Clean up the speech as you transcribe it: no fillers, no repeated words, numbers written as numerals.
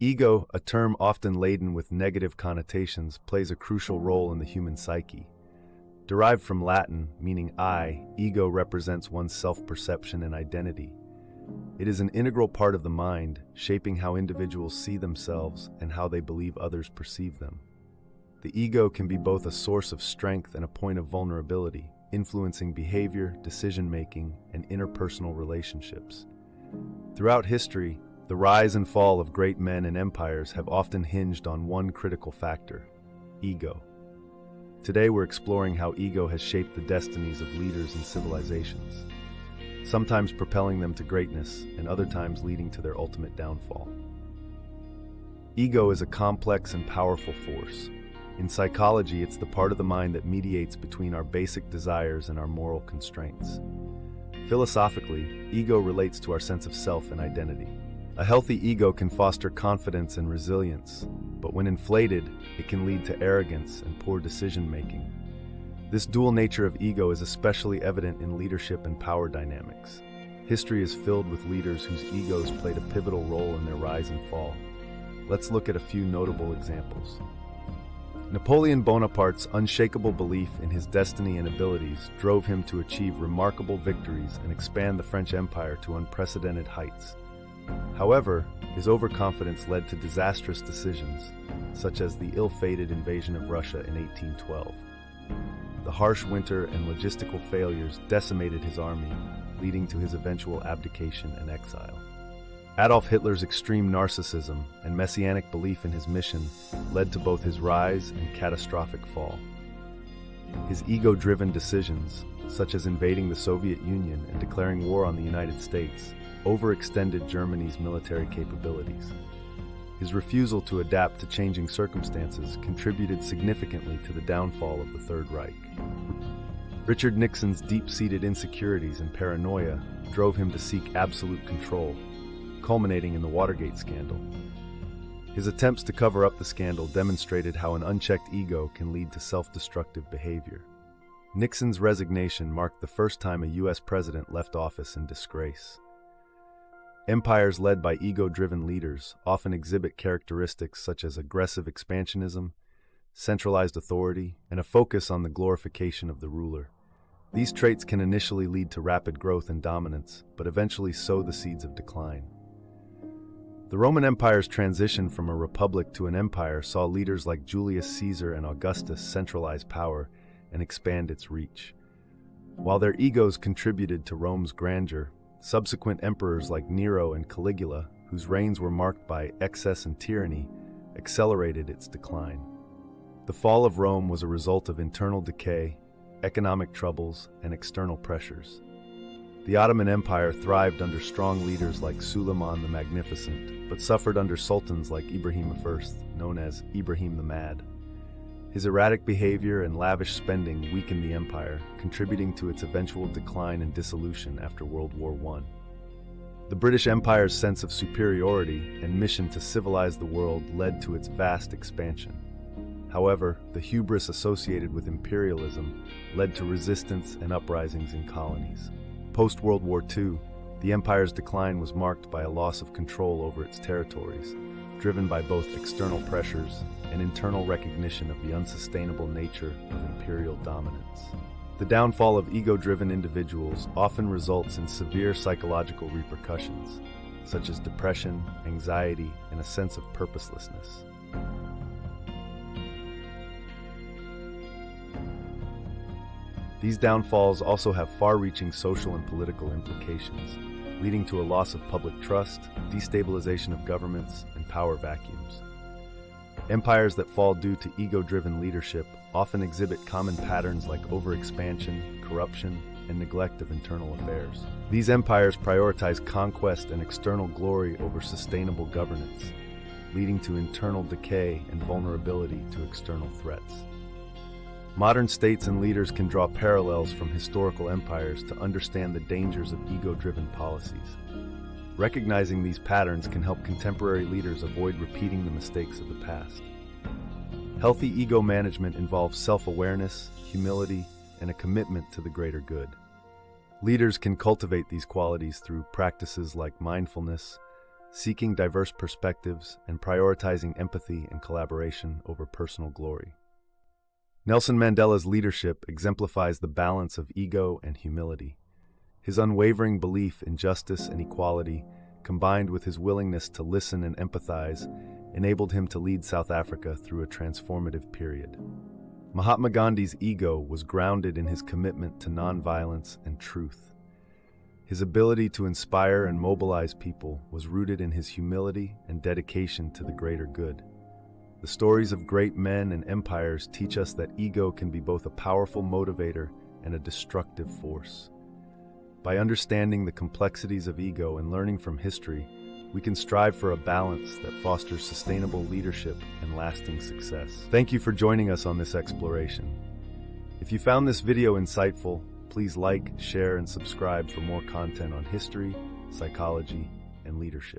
Ego, a term often laden with negative connotations, plays a crucial role in the human psyche. Derived from Latin, meaning I, ego represents one's self-perception and identity. It is an integral part of the mind, shaping how individuals see themselves and how they believe others perceive them. The ego can be both a source of strength and a point of vulnerability, influencing behavior, decision-making, and interpersonal relationships. Throughout history, the rise and fall of great men and empires have often hinged on one critical factor: ego. Today we're exploring how ego has shaped the destinies of leaders and civilizations, sometimes propelling them to greatness and other times leading to their ultimate downfall. Ego is a complex and powerful force. In psychology, it's the part of the mind that mediates between our basic desires and our moral constraints. Philosophically, ego relates to our sense of self and identity. A healthy ego can foster confidence and resilience, but when inflated, it can lead to arrogance and poor decision-making. This dual nature of ego is especially evident in leadership and power dynamics. History is filled with leaders whose egos played a pivotal role in their rise and fall. Let's look at a few notable examples. Napoleon Bonaparte's unshakable belief in his destiny and abilities drove him to achieve remarkable victories and expand the French Empire to unprecedented heights. However, his overconfidence led to disastrous decisions, such as the ill-fated invasion of Russia in 1812. The harsh winter and logistical failures decimated his army, leading to his eventual abdication and exile. Adolf Hitler's extreme narcissism and messianic belief in his mission led to both his rise and catastrophic fall. His ego-driven decisions, such as invading the Soviet Union and declaring war on the United States, overextended Germany's military capabilities. His refusal to adapt to changing circumstances contributed significantly to the downfall of the Third Reich. Richard Nixon's deep-seated insecurities and paranoia drove him to seek absolute control, culminating in the Watergate scandal. His attempts to cover up the scandal demonstrated how an unchecked ego can lead to self-destructive behavior. Nixon's resignation marked the first time a U.S. president left office in disgrace. Empires led by ego-driven leaders often exhibit characteristics such as aggressive expansionism, centralized authority, and a focus on the glorification of the ruler. These traits can initially lead to rapid growth and dominance, but eventually sow the seeds of decline. The Roman Empire's transition from a republic to an empire saw leaders like Julius Caesar and Augustus centralize power and expand its reach. While their egos contributed to Rome's grandeur, subsequent emperors like Nero and Caligula, whose reigns were marked by excess and tyranny, accelerated its decline. The fall of Rome was a result of internal decay, economic troubles, and external pressures. The Ottoman Empire thrived under strong leaders like Suleiman the Magnificent, but suffered under sultans like Ibrahim I, known as Ibrahim the Mad. His erratic behavior and lavish spending weakened the empire, contributing to its eventual decline and dissolution after World War I. The British Empire's sense of superiority and mission to civilize the world led to its vast expansion. However, the hubris associated with imperialism led to resistance and uprisings in colonies. Post-World War II, the empire's decline was marked by a loss of control over its territories, driven by both external pressures and internal recognition of the unsustainable nature of imperial dominance. The downfall of ego-driven individuals often results in severe psychological repercussions, such as depression, anxiety, and a sense of purposelessness. These downfalls also have far-reaching social and political implications, leading to a loss of public trust, destabilization of governments, and power vacuums. Empires that fall due to ego-driven leadership often exhibit common patterns like overexpansion, corruption, and neglect of internal affairs. These empires prioritize conquest and external glory over sustainable governance, leading to internal decay and vulnerability to external threats. Modern states and leaders can draw parallels from historical empires to understand the dangers of ego-driven policies. Recognizing these patterns can help contemporary leaders avoid repeating the mistakes of the past. Healthy ego management involves self-awareness, humility, and a commitment to the greater good. Leaders can cultivate these qualities through practices like mindfulness, seeking diverse perspectives and prioritizing empathy and collaboration over personal glory. Nelson Mandela's leadership exemplifies the balance of ego and humility. His unwavering belief in justice and equality, combined with his willingness to listen and empathize, enabled him to lead South Africa through a transformative period. Mahatma Gandhi's ego was grounded in his commitment to nonviolence and truth. His ability to inspire and mobilize people was rooted in his humility and dedication to the greater good. The stories of great men and empires teach us that ego can be both a powerful motivator and a destructive force. By understanding the complexities of ego and learning from history, we can strive for a balance that fosters sustainable leadership and lasting success. Thank you for joining us on this exploration. If you found this video insightful, please like, share, and subscribe for more content on history, psychology, and leadership.